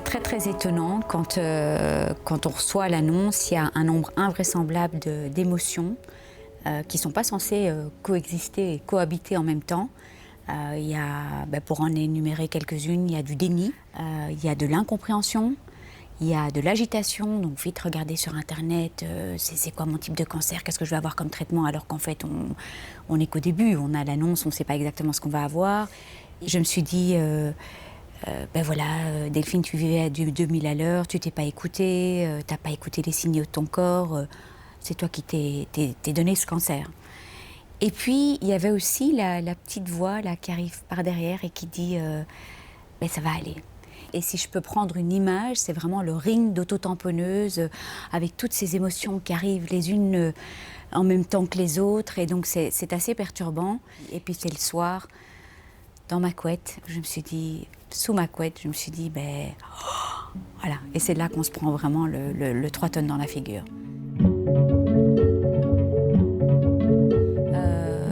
très étonnant quand on reçoit l'annonce. Il y a un nombre invraisemblable d'émotions qui ne sont pas censées coexister et cohabiter en même temps. Il y a, pour en énumérer quelques-unes, il y a du déni, il y a de l'incompréhension, il y a de l'agitation, donc vite regarder sur Internet, c'est quoi mon type de cancer, qu'est-ce que je vais avoir comme traitement, alors qu'en fait on n'est qu'au début, on a l'annonce, on ne sait pas exactement ce qu'on va avoir. Je me suis dit, Delphine, tu vivais à 2000 à l'heure, tu t'es pas écoutée, t'as pas écouté les signaux de ton corps, c'est toi qui t'es donné ce cancer. Et puis il y avait aussi la petite voix là, qui arrive par derrière et qui dit ça va aller. Et si je peux prendre une image, c'est vraiment le ring d'auto-tamponneuse avec toutes ces émotions qui arrivent les unes en même temps que les autres. Et donc c'est assez perturbant. Et puis c'est le soir, dans ma couette, je me suis dit, sous ma couette, je me suis dit, voilà. Et c'est là qu'on se prend vraiment le 3 tonnes dans la figure.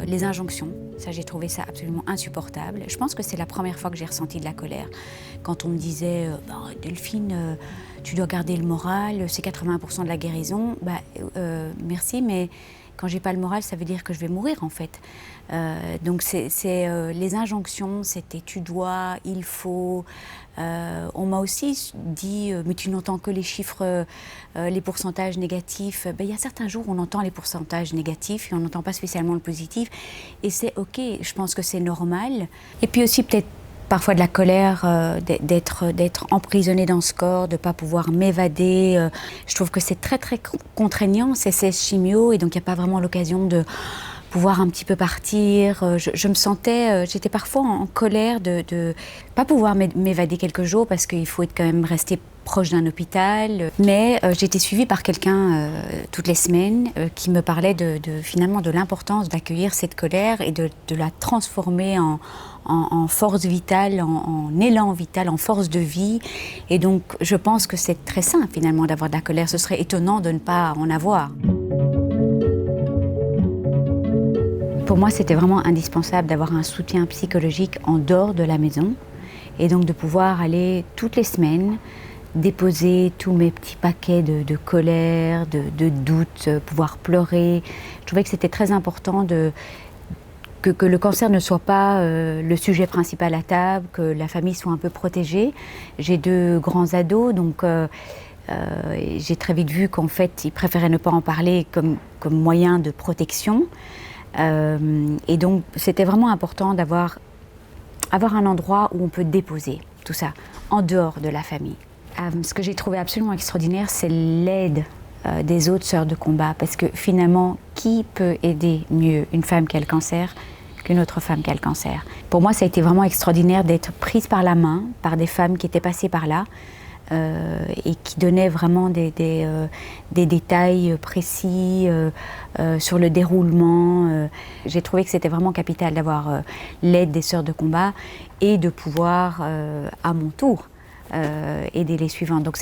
Les injonctions. Ça, j'ai trouvé ça absolument insupportable. Je pense que c'est la première fois que j'ai ressenti de la colère. Quand on me disait Delphine, tu dois garder le moral, c'est 80% de la guérison. Merci, mais quand j'ai pas le moral, ça veut dire que je vais mourir en fait. Donc les injonctions, c'était tu dois, il faut. On m'a aussi dit, mais tu n'entends que les chiffres, les pourcentages négatifs. Il y a certains jours où on entend les pourcentages négatifs et on n'entend pas spécialement le positif. Et c'est OK, je pense que c'est normal. Et puis aussi peut-être parfois de la colère, d'être emprisonnée dans ce corps, de ne pas pouvoir m'évader. Je trouve que c'est très contraignant, ces 16 chimios, et donc il n'y a pas vraiment l'occasion de pouvoir un petit peu partir. Je me sentais, j'étais parfois en colère de pas pouvoir m'évader quelques jours parce qu'il faut être quand même rester proche d'un hôpital. Mais j'étais suivie par quelqu'un toutes les semaines qui me parlait finalement de l'importance d'accueillir cette colère et de la transformer en force vitale, en élan vital, en force de vie. Et donc je pense que c'est très sain finalement d'avoir de la colère. Ce serait étonnant de ne pas en avoir. Pour moi, c'était vraiment indispensable d'avoir un soutien psychologique en dehors de la maison et donc de pouvoir aller toutes les semaines déposer tous mes petits paquets de colère, de doute, pouvoir pleurer. Je trouvais que c'était très important que le cancer ne soit pas le sujet principal à table, que la famille soit un peu protégée. J'ai 2 grands ados, donc j'ai très vite vu qu'en fait, ils préféraient ne pas en parler comme moyen de protection. Et donc, c'était vraiment important d'avoir un endroit où on peut déposer tout ça, en dehors de la famille. Ce que j'ai trouvé absolument extraordinaire, c'est l'aide des autres sœurs de combat, parce que finalement, qui peut aider mieux une femme qui a le cancer qu'une autre femme qui a le cancer? Pour moi, ça a été vraiment extraordinaire d'être prise par la main par des femmes qui étaient passées par là, et qui donnait vraiment des détails précis sur le déroulement. J'ai trouvé que c'était vraiment capital d'avoir l'aide des sœurs de combat et de pouvoir, à mon tour, aider les suivantes. Donc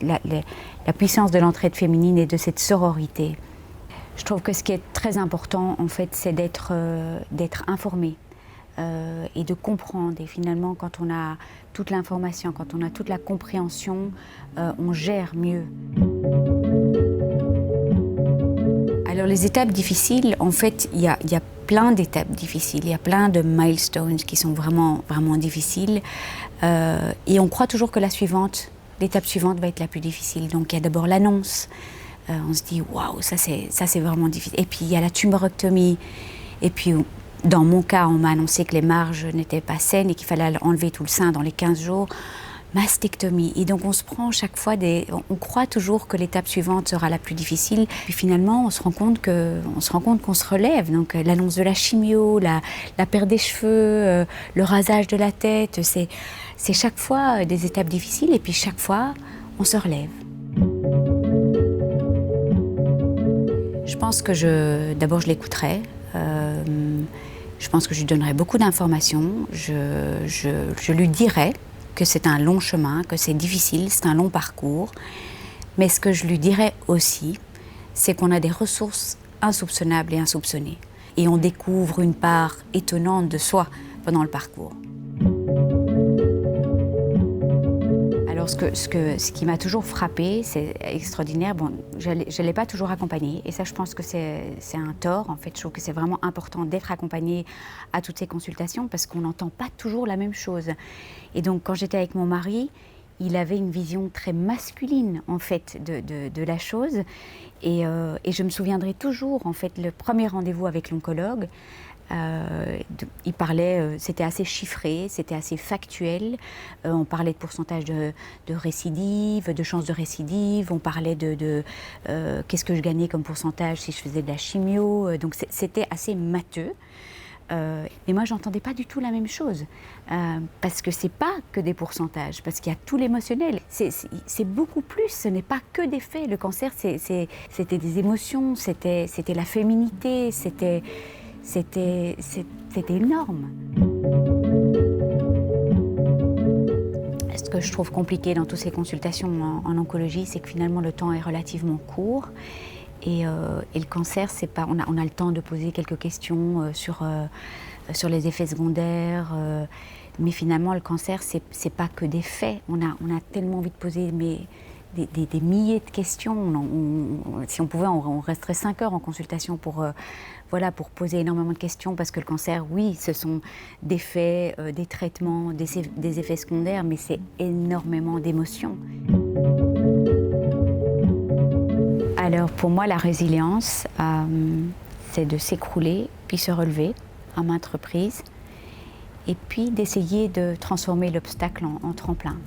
la puissance de l'entraide féminine et de cette sororité. Je trouve que ce qui est très important, en fait, c'est d'être informé. Et de comprendre. Et finalement, quand on a toute l'information, quand on a toute la compréhension, on gère mieux. Alors les étapes difficiles, en fait, il y a plein d'étapes difficiles, il y a plein de milestones qui sont vraiment difficiles. Et on croit toujours que l'étape suivante va être la plus difficile. Donc il y a d'abord l'annonce. On se dit, waouh, ça c'est vraiment difficile. Et puis il y a la tumorectomie. Et puis dans mon cas, on m'a annoncé que les marges n'étaient pas saines et qu'il fallait enlever tout le sein dans les 15 jours. Mastectomie. Et donc on se prend chaque fois on croit toujours que l'étape suivante sera la plus difficile. Puis finalement, on se rend compte qu'on se relève. Donc l'annonce de la chimio, la perte des cheveux, le rasage de la tête, c'est chaque fois des étapes difficiles et puis chaque fois, on se relève. Je pense que d'abord je l'écouterai. Je pense que je lui donnerai beaucoup d'informations. Je lui dirai que c'est un long chemin, que c'est difficile, c'est un long parcours. Mais ce que je lui dirai aussi, c'est qu'on a des ressources insoupçonnables et insoupçonnées. Et on découvre une part étonnante de soi pendant le parcours. Alors ce qui m'a toujours frappée, c'est extraordinaire. Bon, je l'ai pas toujours accompagnée, et ça, je pense que c'est un tort. En fait, je trouve que c'est vraiment important d'être accompagnée à toutes ces consultations parce qu'on n'entend pas toujours la même chose. Et donc, quand j'étais avec mon mari, il avait une vision très masculine en fait de la chose, et je me souviendrai toujours en fait le premier rendez-vous avec l'oncologue. Il parlait, c'était assez chiffré, c'était assez factuel. On parlait de pourcentage de récidive, de chances de récidive. On parlait de qu'est-ce que je gagnais comme pourcentage si je faisais de la chimio. Donc c'était assez matheux. Mais moi, j'entendais pas du tout la même chose, parce que c'est pas que des pourcentages, parce qu'il y a tout l'émotionnel. C'est beaucoup plus. Ce n'est pas que des faits. Le cancer, c'était des émotions, c'était la féminité, c'était énorme. Ce que je trouve compliqué dans toutes ces consultations en oncologie, c'est que finalement le temps est relativement court. Et le cancer, c'est pas, on a le temps de poser quelques questions sur les effets secondaires, mais finalement le cancer, c'est pas que des faits. On a tellement envie de poser des milliers de questions. Si on pouvait, on resterait 5 heures en consultation pour poser énormément de questions, parce que le cancer, oui, ce sont des faits, des traitements, des effets secondaires, mais c'est énormément d'émotions. Alors pour moi, la résilience, c'est de s'écrouler, puis se relever à maintes reprises, et puis d'essayer de transformer l'obstacle en tremplin.